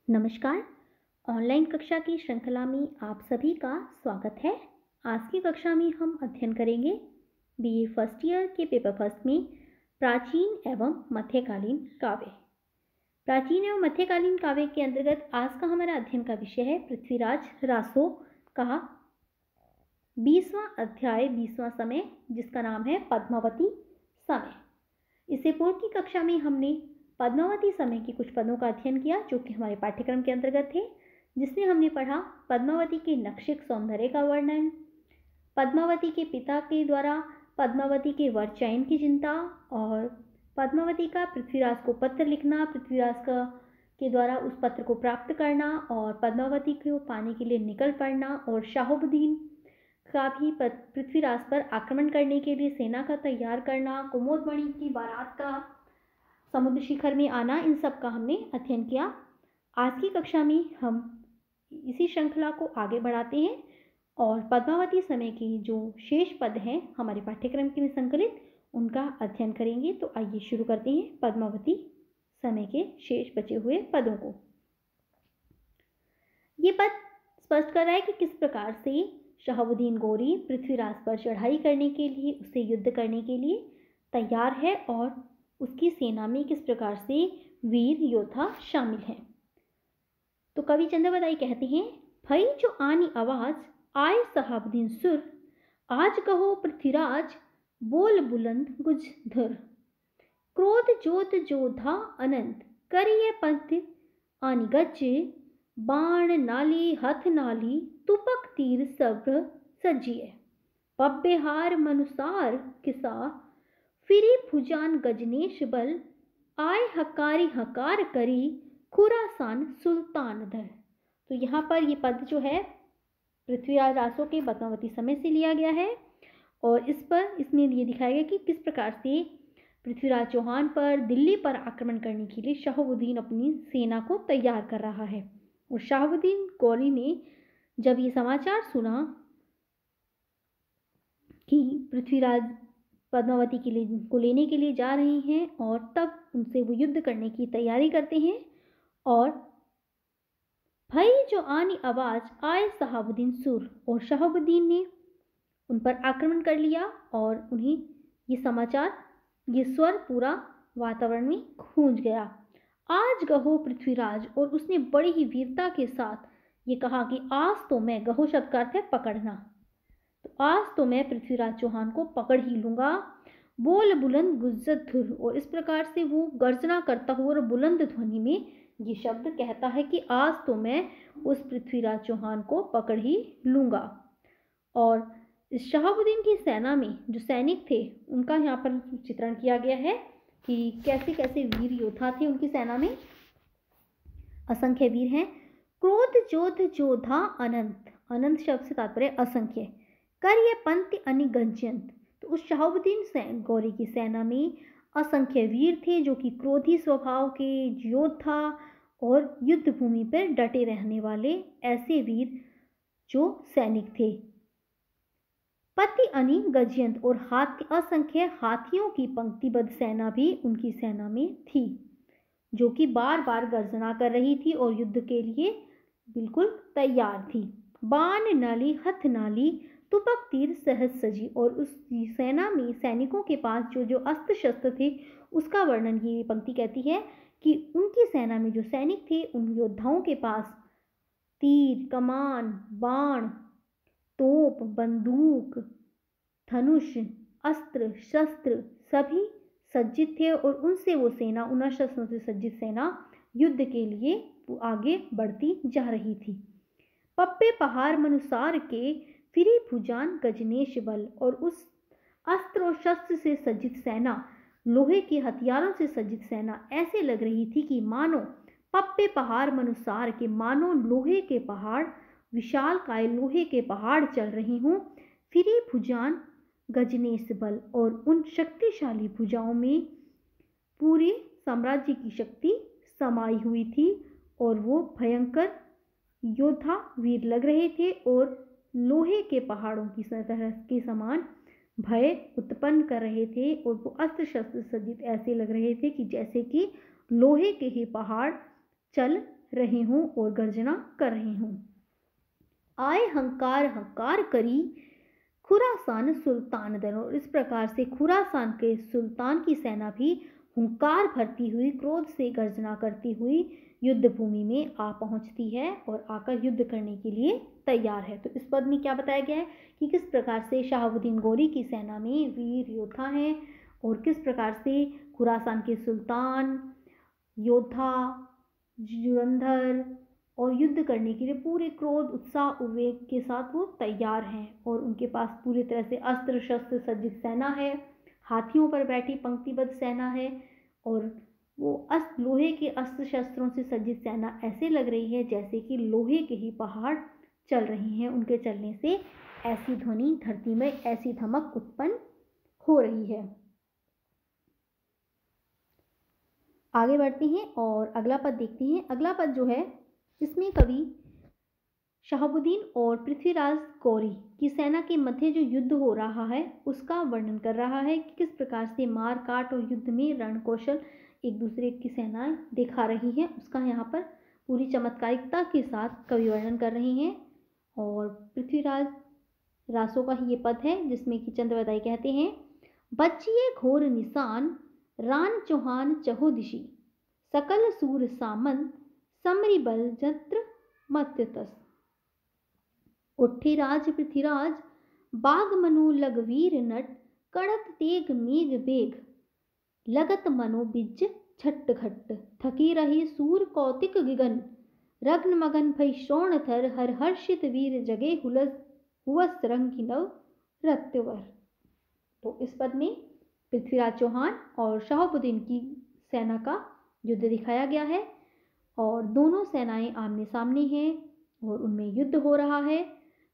नमस्कार। ऑनलाइन कक्षा की श्रृंखला में आप सभी का स्वागत है। आज की कक्षा में हम अध्ययन करेंगे बीए फर्स्ट ईयर के पेपर फर्स्ट में प्राचीन एवं मध्यकालीन काव्य। प्राचीन एवं मध्यकालीन काव्य के अंतर्गत आज का हमारा अध्ययन का विषय है पृथ्वीराज रासो का 20वां अध्याय 20वां समय, जिसका नाम है पद्मावती समय। इससे पूर्व की कक्षा में हमने पद्मावती समय के कुछ पदों का अध्ययन किया जो कि हमारे पाठ्यक्रम के अंतर्गत थे, जिसमें हमने पढ़ा पद्मावती के नक्षिक सौंदर्य का वर्णन, पद्मावती के पिता के द्वारा पद्मावती के वर चयन की चिंता और पद्मावती का पृथ्वीराज को पत्र लिखना, पृथ्वीराज के द्वारा उस पत्र को प्राप्त करना और पद्मावती को पाने के लिए निकल पड़ना और शाहबुद्दीन का भी पृथ्वीराज पर आक्रमण करने के लिए सेना का तैयार करना, कुमुदमणि की बारात का समुद्र शिखर में आना, इन सब का हमने अध्ययन किया। आज की कक्षा में हम इसी श्रृंखला को आगे बढ़ाते हैं और पद्मावती समय के जो शेष पद हैं हमारे पाठ्यक्रम के में संकलित, उनका अध्ययन करेंगे। तो आइए शुरू करते हैं पद्मावती समय के शेष बचे हुए पदों को। ये पद स्पष्ट कर रहा है कि किस प्रकार से शहाबुद्दीन गौरी पृथ्वीराज पर चढ़ाई करने के लिए, उससे युद्ध करने के लिए तैयार है और उसकी सेना में किस प्रकार से वीर योद्धा शामिल हैं। तो कवि चंद्रवदाई कहते हैं, भई जो आनी आवाज आए शहाबुद्दीन सुर, आज कहो पृथ्वीराज बोल बुलंद गुजधर, क्रोध जोत जोधा अनंत, करिए पंथ आनी गज, बाण नाली हथ नाली, तुपक तीर सब्र सजिए, पब्बे हार मनुसार किसा, फिरी भुजान गजनेश बल, आय हकारी हकार करी, खुरासान सुल्तान दल। तो यहाँ पर ये पद जो है पृथ्वीराज रासो के पद्मावती समय से लिया गया है और इसमें ये दिखाया गया कि किस प्रकार से पृथ्वीराज चौहान पर दिल्ली पर आक्रमण करने के लिए शहाबुद्दीन अपनी सेना को तैयार कर रहा है। और शहाबुद्दीन गौरी ने जब ये समाचार सुना कि पृथ्वीराज पद्मावती को लेने के लिए जा रहे हैं और तब उनसे वो युद्ध करने की तैयारी करते हैं और भई जो आनी आवाज आए शहाबुद्दीन सुर, और शहाबुद्दीन ने उन पर आक्रमण कर लिया और उन्हें ये समाचार, ये स्वर पूरा वातावरण में गूंज गया। आज गहो पृथ्वीराज, और उसने बड़ी ही वीरता के साथ ये कहा कि आज तो मैं, गहो शब्द का अर्थ है पकड़ना, तो आज तो मैं पृथ्वीराज चौहान को पकड़ ही लूंगा। बोल बुलंद गुज्जत धुर, और इस प्रकार से वो गर्जना करता हुआ और बुलंद ध्वनि में ये शब्द कहता है कि आज तो मैं उस पृथ्वीराज चौहान को पकड़ ही लूंगा। और इस शहाबुद्दीन की सेना में जो सैनिक थे उनका यहाँ पर चित्रण किया गया है कि कैसे कैसे वीर योद्धा थे उनकी सेना में। असंख्य वीर हैं। क्रोध जोध जोधा अनंत, अनंत शब्द से तात्पर्य असंख्य, कर ये पंक्ति अनिगंजंत। तो उस शहाबुद्दीन गौरी की सेना में असंख्य वीर थे जो कि क्रोधी स्वभाव के योद्धा और युद्ध भूमि पर डटे रहने वाले ऐसे वीर जो सैनिक थे। पति अनि गजयंत, और हाथी, असंख्य हाथियों की पंक्तिबद्ध सेना भी उनकी सेना में थी जो कि बार बार गर्जना कर रही थी और युद्ध के लिए बिल्कुल तैयार थी। बाण नाली हथ नाली, तुपक तीर सहज सजी, और उस सेना में सैनिकों के पास जो जो अस्त्र शस्त्र थे उसका वर्णन ये पंक्ति कहती है कि उनकी सेना में जो सैनिक थे उन योद्धाओं के पास तीर, कमान, बाण, तोप, बंदूक, धनुष, अस्त्र शस्त्र सभी सज्जित थे और उनसे वो सेना, उन शस्त्रों से सज्जित सेना युद्ध के लिए आगे बढ़ती जा रही थी। पप्पे पहाड़ मनुसार के फिरी भुजान गजनेश बल, और उस अस्त्र और शस्त्र से सज्जित सेना, लोहे के हथियारों से सज्जित सेना ऐसे लग रही थी कि मानो पप्पे पहाड़ मनुसार के, मानो लोहे के पहाड़, विशाल काय लोहे के पहाड़ चल रही हों। फिरी भुजान गजनेश बल, और उन शक्तिशाली भुजाओं में पूरे साम्राज्य की शक्ति समाई हुई थी और वो भयंकर योद्धा वीर लग रहे थे और लोहे के पहाड़ों की तरह के समान भय उत्पन्न कर रहे थे और वो अस्त्र शस्त्र सज्जित ऐसे लग रहे थे कि जैसे कि लोहे के ही पहाड़ चल रहे हों और गर्जना कर रहे हों। आए हंकार हंकार करी खुरासान सुल्तान दल, और इस प्रकार से खुरासान के सुल्तान की सेना भी हुंकार भरती हुई, क्रोध से गर्जना करती हुई युद्ध भूमि में आ पहुंचती है और आकर युद्ध करने के लिए तैयार है। तो इस पद में क्या बताया गया है कि किस प्रकार से शहाबुद्दीन गौरी की सेना में वीर योद्धा हैं और किस प्रकार से खुरासान के सुल्तान योद्धा जुरंधर और युद्ध करने के लिए पूरे क्रोध उत्साह उद्वेग के साथ वो तैयार हैं और उनके पास पूरी तरह से अस्त्र शस्त्र सज्जित सेना है, हाथियों पर बैठी पंक्तिबद्ध सेना है और वो लोहे के अस्त्र शस्त्रों से सज्जित सेना ऐसे लग रही है जैसे कि लोहे के ही पहाड़ चल रही हैं। उनके चलने से ऐसी ध्वनि धरती में ऐसी धमक उत्पन्न हो रही है। आगे बढ़ते हैं और अगला पद देखते हैं। अगला पद जो है इसमें कवि शहाबुद्दीन और पृथ्वीराज गौरी की सेना के मध्य जो युद्ध हो रहा है उसका वर्णन कर रहा है कि किस प्रकार से मार काट और युद्ध में रण कौशल एक दूसरे की सेनाएं दिखा रही हैं, उसका यहाँ पर पूरी चमत्कारिकता के साथ कवि वर्णन कर रहे हैं। और पृथ्वीराज रासों का ही ये पद है जिसमें कि चंद्रवदाई कहते हैं, बचिए घोर निशान रान चौहान चहु दिशि, सकल सूर सामंत समरी बल जत्र मत्य तस। उठे राज पृथ्वीराज बाग मनु लगवीर नट, कड़त तेग मेघ बेग, लगत मनो बिज छट्ट घट्ट, थकी रही सूर कौतिक गिगन, रग्न मगन भई श्रोण थर, हर हर्षित वीर जगे हुवस रंग नव रत्यवर। तो इस पद में पृथ्वीराज चौहान और शहाबुद्दीन की सेना का युद्ध दिखाया गया है और दोनों सेनाएं आमने सामने हैं और उनमें युद्ध हो रहा है।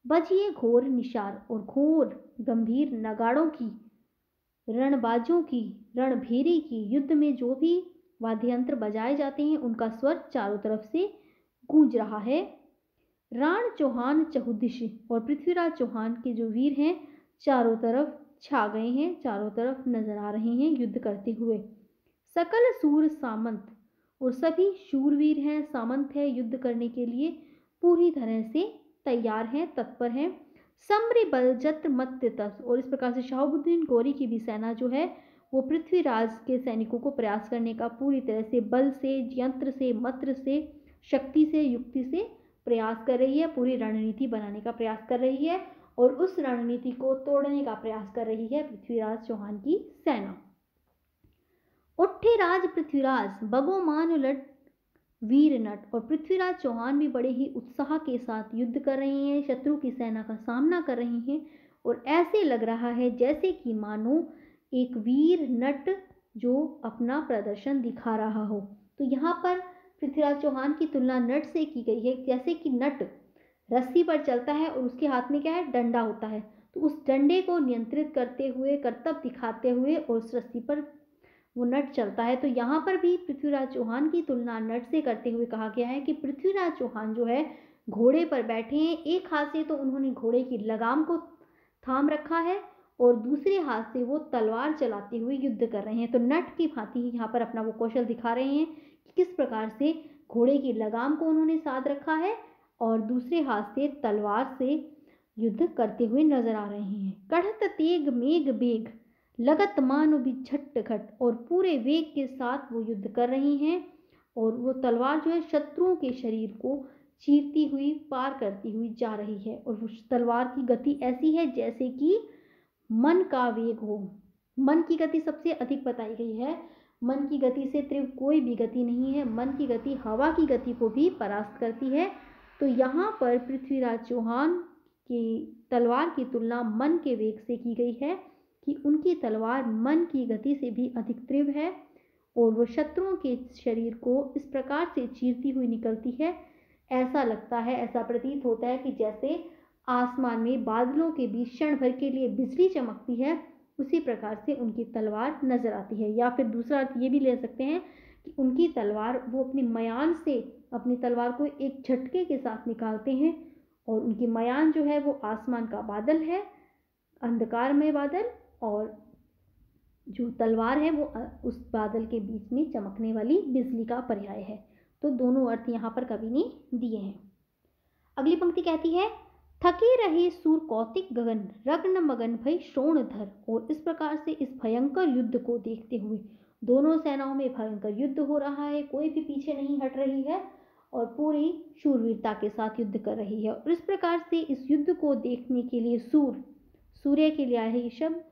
बजिए घोर निशार, और घोर गंभीर नगाड़ों की, रणबाजों की, रणभेरी की, युद्ध में जो भी वाद्य यंत्र बजाए जाते हैं उनका स्वर चारों तरफ से गूंज रहा है। राण चौहान चहुदिश, और पृथ्वीराज चौहान के जो वीर हैं चारों तरफ छा गए हैं, चारों तरफ नजर आ रहे हैं युद्ध करते हुए। सकल सूर सामंत, और सभी शूरवीर हैं, सामंत है, युद्ध करने के लिए पूरी तरह से तैयार हैं, तत्पर हैं। सम्र बल जत्र मत्य तस, और इस प्रकार से शहाबुद्दीन गौरी की भी सेना जो है वो पृथ्वीराज के सैनिकों को प्रयास करने का पूरी तरह से बल से, यंत्र से, मंत्र से, शक्ति से, युक्ति से प्रयास कर रही है, पूरी रणनीति बनाने का प्रयास कर रही है और उस रणनीति को तोड़ने का प्रयास कर रही है पृथ्वीराज चौहान की सेना। उठे राज पृथ्वीराज बगो मान लट वीर नट, और पृथ्वीराज चौहान भी बड़े ही उत्साह के साथ युद्ध कर रहे हैं, शत्रु की सेना का सामना कर रहे हैं और ऐसे लग रहा है जैसे कि मानो एक वीर नट जो अपना प्रदर्शन दिखा रहा हो। तो यहाँ पर पृथ्वीराज चौहान की तुलना नट से की गई है, जैसे कि नट रस्सी पर चलता है और उसके हाथ में क्या है, डंडा होता है, तो उस डंडे को नियंत्रित करते हुए, करतब दिखाते हुए और उस रस्सी पर वो नट चलता है। तो यहाँ पर भी पृथ्वीराज चौहान की तुलना नट से करते हुए कहा गया है कि पृथ्वीराज चौहान जो है घोड़े पर बैठे हैं, एक हाथ से तो उन्होंने घोड़े की लगाम को थाम रखा है और दूसरे हाथ से वो तलवार चलाते हुए युद्ध कर रहे हैं। तो नट की भांति ही यहाँ पर अपना वो कौशल दिखा रहे हैं कि किस प्रकार से घोड़े की लगाम को उन्होंने साध रखा है और दूसरे हाथ से तलवार से युद्ध करते हुए नजर आ रहे हैं। कढ़त तेग मेघ बेग, लगत मानो भी छट्ट घट, और पूरे वेग के साथ वो युद्ध कर रही हैं और वो तलवार जो है शत्रुओं के शरीर को चीरती हुई, पार करती हुई जा रही है और वो तलवार की गति ऐसी है जैसे कि मन का वेग हो। मन की गति सबसे अधिक बताई गई है, मन की गति से तीव्र कोई भी गति नहीं है, मन की गति हवा की गति को भी परास्त करती है। तो यहाँ पर पृथ्वीराज चौहान की तलवार की तुलना मन के वेग से की गई है कि उनकी तलवार मन की गति से भी अधिक तीव्र है और वो शत्रुओं के शरीर को इस प्रकार से चीरती हुई निकलती है, ऐसा लगता है, ऐसा प्रतीत होता है कि जैसे आसमान में बादलों के बीच क्षण भर के लिए बिजली चमकती है, उसी प्रकार से उनकी तलवार नजर आती है। या फिर दूसरा अर्थ ये भी ले सकते हैं कि उनकी तलवार, वो अपनी मयान से अपनी तलवार को एक झटके के साथ निकालते हैं और उनकी मयान जो है वो आसमान का बादल है, अंधकारमय बादल, और जो तलवार है वो उस बादल के बीच में चमकने वाली बिजली का पर्याय है। तो दोनों अर्थ यहाँ पर कवि ने दिए हैं। अगली पंक्ति कहती है, थके रहे सूर कौतिक गगन, रग्न मगन भई श्रोणधर। और इस प्रकार से इस भयंकर युद्ध को देखते हुए, दोनों सेनाओं में भयंकर युद्ध हो रहा है, कोई भी पीछे नहीं हट रही है और पूरी शूरवीरता के साथ युद्ध कर रही है। और इस प्रकार से इस युद्ध को देखने के लिए सूर्य के लिए आया है ये शब्द।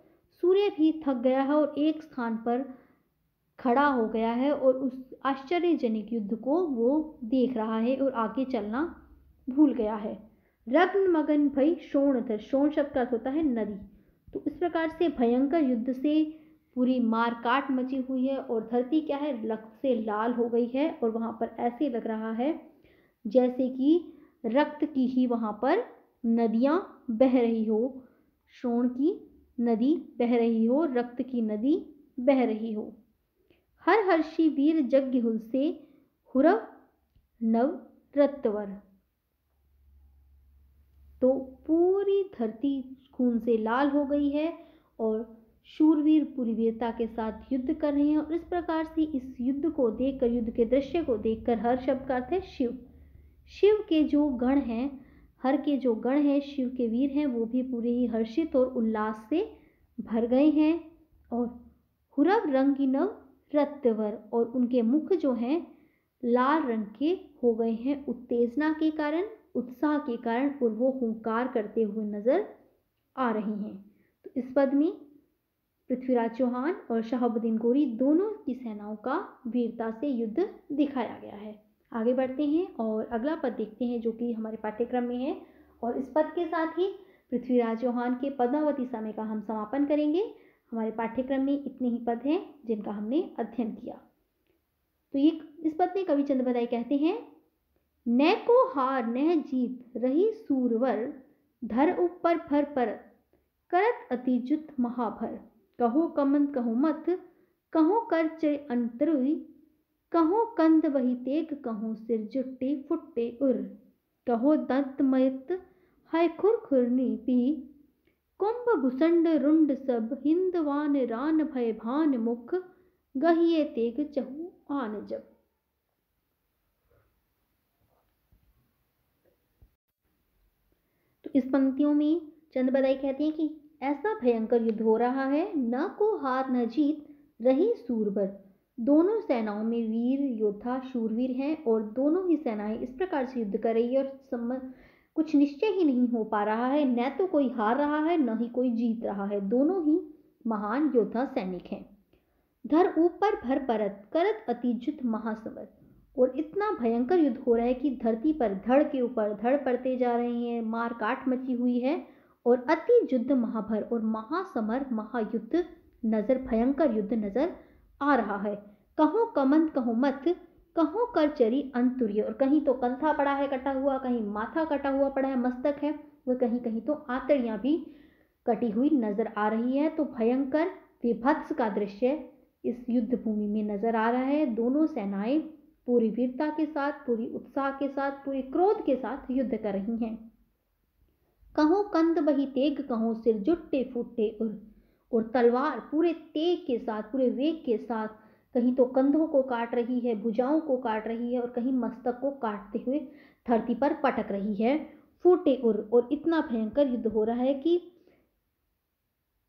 सूर्य भी थक गया है और एक स्थान पर खड़ा हो गया है और उस आश्चर्यजनक युद्ध को वो देख रहा है और आगे चलना भूल गया है। रग्न मगन भई श्रोणधर, श्रोण शब्द का अर्थ होता है नदी। तो इस प्रकार से भयंकर युद्ध से पूरी मार काट मची हुई है और धरती क्या है, रक्त से लाल हो गई है और वहां पर ऐसे लग रहा है जैसे कि रक्त की ही वहां पर नदियां बह रही हो, श्रोण की नदी बह रही हो, रक्त की नदी बह रही हो। हर हर्षी वीर यज्ञ हुल से हुरव नव रत्वर। तो पूरी धरती खून से लाल हो गई है और शूरवीर पूरी वीरता के साथ युद्ध कर रहे हैं। और इस प्रकार से इस युद्ध को देखकर, युद्ध के दृश्य को देखकर, हर शब्द का अर्थ है शिव, शिव के जो गण हैं, हर के जो गण हैं, शिव के वीर हैं, वो भी पूरे ही हर्षित और उल्लास से भर गए हैं। और हुरव रंगिनव रत्वर, और उनके मुख जो हैं लाल रंग के हो गए हैं उत्तेजना के कारण, उत्साह के कारण, और वो हुंकार करते हुए नजर आ रहे हैं। तो इस पद में पृथ्वीराज चौहान और शहाबुद्दीन गोरी दोनों की सेनाओं का वीरता से युद्ध दिखाया गया है। आगे बढ़ते हैं और अगला पद देखते हैं जो कि हमारे पाठ्यक्रम में है। और इस पद के साथ ही पृथ्वीराज चौहान के पद्मावती समय का हम समापन करेंगे। हमारे पाठ्यक्रम में इतने ही पद हैं जिनका हमने अध्ययन किया। तो ये इस पद में कवि चंद बदाई कहते हैं, न को हार न जीत रही सूरवर, धर ऊपर फर परत करत अतिजुत महाभर। कहो कमंद कहो मत, कहो कर चय अंतरुई, कहो कंद बही तेग, कहो सिर जुट्टे फुट्टे उर। कहो दंत मयत है खुर खुरनी पी, कुंभ भुसंड रुंड सब हिंदवान रान भय भान मुख, गहिए तेग चहु आन जब। तो इस पंक्तियों में चंद बदाई कहते हैं कि ऐसा भयंकर युद्ध हो रहा है, न को हार न जीत रही सूरवर। दोनों सेनाओं में वीर योद्धा शूरवीर हैं और दोनों ही सेनाएं इस प्रकार से युद्ध कर रही है और कुछ निश्चय ही नहीं हो पा रहा है, न तो कोई हार रहा है न ही कोई जीत रहा है, दोनों ही महान योद्धा सैनिक हैं। धर ऊपर भर परत करत अतिजुत महासमर, और इतना भयंकर युद्ध हो रहा है कि धरती पर धड़ के ऊपर धड़ पड़ते जा रहे हैं, मार काट मची हुई है और अति युद्ध महाभर और महासमर महायुद्ध नजर, भयंकर युद्ध नजर आ रहा है। कहो कमंद कहो मत, कहो कर चरी अंतुर्य, और कहीं तो कंधा पड़ा है कटा हुआ, कहीं माथा कटा हुआ पड़ा है, मस्तक है, वह कहीं कहीं तो आंतड़ियां भी कटी हुई नजर आ रही है। तो भयंकर विभत्स का दृश्य इस युद्ध भूमि में नजर आ रहा है। दोनों सेनाएं पूरी वीरता के साथ, पूरी उत्साह के साथ, पूरे क्रोध के साथ युद्ध कर रही हैं। कहो कंद बही तेग, कहो सिर जुट्टे फूटे उर, और तलवार पूरे तेग के साथ, पूरे वेग के साथ कहीं तो कंधों को काट रही है, भुजाओं को काट रही है और कहीं मस्तक को काटते हुए धरती पर पटक रही है। फूटे उर, और इतना भयंकर युद्ध हो रहा है कि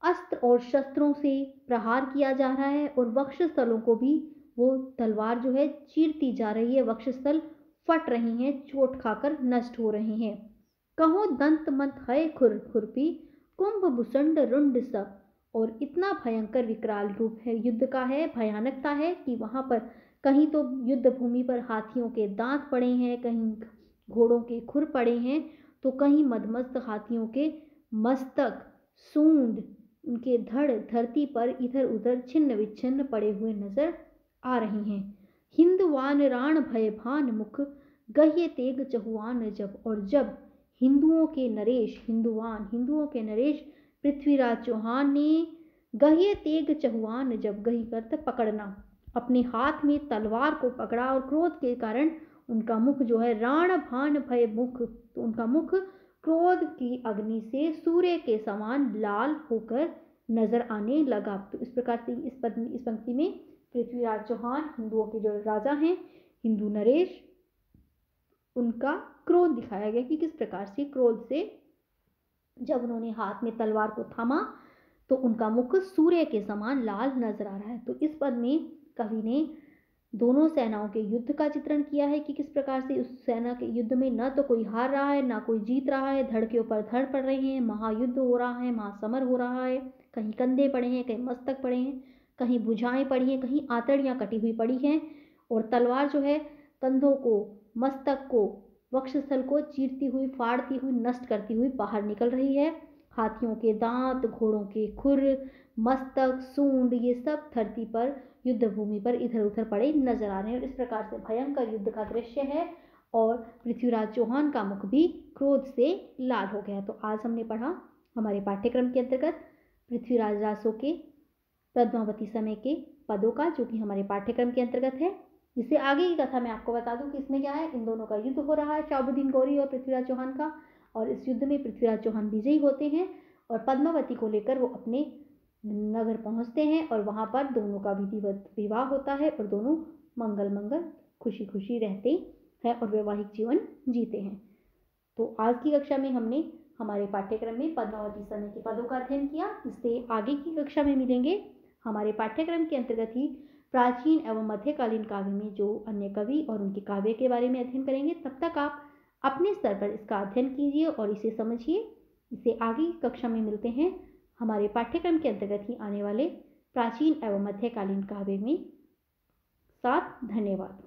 अस्त्र और शस्त्रों से प्रहार किया जा रहा है और वक्षस्थलों को भी वो तलवार जो है चीरती जा रही है, वक्षस्थल फट रहे हैं, चोट खाकर नष्ट हो रहे हैं। कहो दंत मंत है खुर खुरपी, कुंभ भुसंड रुंड सब, और इतना भयंकर विकराल रूप है युद्ध का है, भयानकता है कि वहां पर कहीं तो युद्ध भूमि पर हाथियों के दांत पड़े हैं, कहीं घोड़ों के खुर पड़े हैं, तो कहीं मदमस्त हाथियों के मस्तक, सूंड, उनके धड़ धरती पर इधर उधर छिन्न विच्छिन्न पड़े हुए नजर आ रहे हैं। हिंदवान राण भय भान मुख, गह्य तेग चहुआन जब, और जब हिंदुओं के नरेश, हिंदुओं के नरेश पृथ्वीराज चौहान ने गह्य तेग चहुआन जब, गही करते पकड़ना, अपने हाथ में तलवार को पकड़ा और क्रोध के कारण उनका मुख जो है राण भान भय मुख, तो उनका मुख क्रोध की अग्नि से सूर्य के समान लाल होकर नजर आने लगा। तो इस प्रकार से इस पंक्ति में पृथ्वीराज चौहान, हिंदुओं के जो राजा हैं, इंदु नरेश, उनका क्रोध दिखाया गया कि किस प्रकार से क्रोध से जब उन्होंने हाथ में तलवार को थामा तो उनका मुख सूर्य के समान लाल नजर आ रहा है। तो इस पद में कवि ने दोनों सेनाओं के युद्ध का चित्रण किया है कि किस प्रकार से उस सेना के युद्ध में न तो कोई हार रहा है ना कोई जीत रहा है, धड़ के ऊपर धड़ पड़ रहे हैं, महायुद्ध हो रहा है, महासमर हो रहा है, कहीं कंधे पड़े हैं, कहीं मस्तक पड़े हैं, कहीं भुजाएं पड़ी हैं, कहीं आंतड़ियां कटी हुई पड़ी हैं और तलवार जो है कंधों को, मस्तक को, वक्षस्थल को चीरती हुई, फाड़ती हुई, नष्ट करती हुई बाहर निकल रही है। हाथियों के दांत, घोड़ों के खुर, मस्तक, सूंड, ये सब धरती पर युद्ध भूमि पर इधर उधर पड़े नजर आ रहे हैं और इस प्रकार से भयंकर युद्ध का दृश्य है और पृथ्वीराज चौहान का मुख भी क्रोध से लाल हो गया। तो आज हमने पढ़ा हमारे पाठ्यक्रम के अंतर्गत पृथ्वीराज रासो के पद्मावती समय के पदों का, जो कि हमारे पाठ्यक्रम के अंतर्गत है। इससे आगे की कथा मैं आपको बता दूं कि इसमें क्या है, इन दोनों का युद्ध हो रहा है, शाहबुद्दीन गौरी और पृथ्वीराज चौहान का, और इस युद्ध में पृथ्वीराज चौहान विजयी होते हैं और पद्मावती को लेकर वो अपने नगर पहुंचते हैं और वहां पर दोनों का विधिवत विवाह होता है और दोनों मंगल मंगल खुशी खुशी रहते हैं और वैवाहिक जीवन जीते हैं। तो आज की कक्षा में हमने हमारे पाठ्यक्रम में पद्मावती समय के पदों का अध्ययन किया। इससे आगे की कक्षा में मिलेंगे हमारे पाठ्यक्रम के अंतर्गत ही प्राचीन एवं मध्यकालीन काव्य में जो अन्य कवि और उनके काव्य के बारे में अध्ययन करेंगे। तब तक आप अपने स्तर पर इसका अध्ययन कीजिए और इसे समझिए। इससे आगे की कक्षा में मिलते हैं हमारे पाठ्यक्रम के अंतर्गत ही आने वाले प्राचीन एवं मध्यकालीन काव्य में। साथ धन्यवाद।